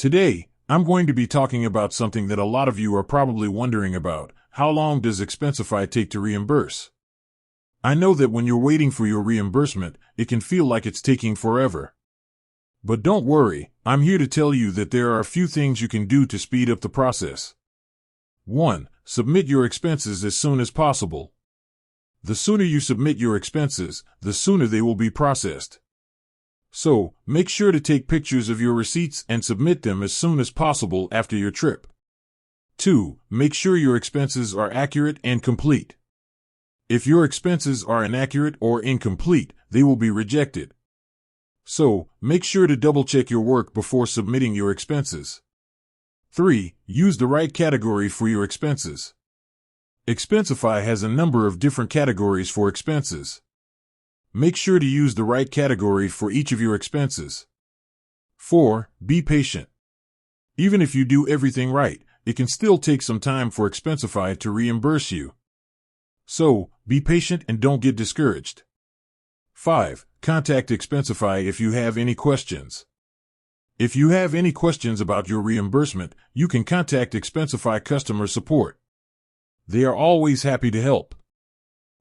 Today, I'm going to be talking about something that a lot of you are probably wondering about. How long does Expensify take to reimburse? I know that when you're waiting for your reimbursement, it can feel like it's taking forever. But don't worry, I'm here to tell you that there are a few things you can do to speed up the process. 1. Submit your expenses as soon as possible. The sooner you submit your expenses, the sooner they will be processed. So, make sure to take pictures of your receipts and submit them as soon as possible after your trip. 2. Make sure your expenses are accurate and complete. If your expenses are inaccurate or incomplete, they will be rejected. So, make sure to double-check your work before submitting your expenses. 3. Use the right category for your expenses. Expensify has a number of different categories for expenses. Make sure to use the right category for each of your expenses. 4. Be patient. Even if you do everything right, it can still take some time for Expensify to reimburse you. So, be patient and don't get discouraged. 5. Contact Expensify if you have any questions. If you have any questions about your reimbursement, you can contact Expensify customer support. They are always happy to help.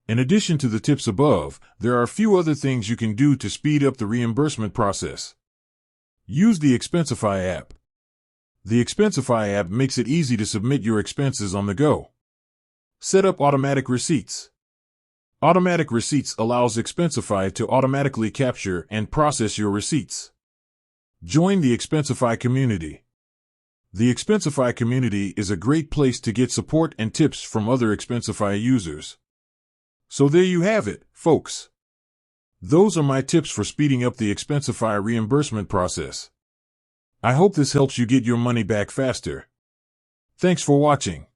In addition to the tips above, there are a few other things you can do to speed up the reimbursement process. Use the Expensify app. The Expensify app makes it easy to submit your expenses on the go. Set up automatic receipts. Automatic receipts allows Expensify to automatically capture and process your receipts. Join the Expensify community. The Expensify community is a great place to get support and tips from other Expensify users. So there you have it, folks. Those are my tips for speeding up the Expensify reimbursement process. I hope this helps you get your money back faster. Thanks for watching.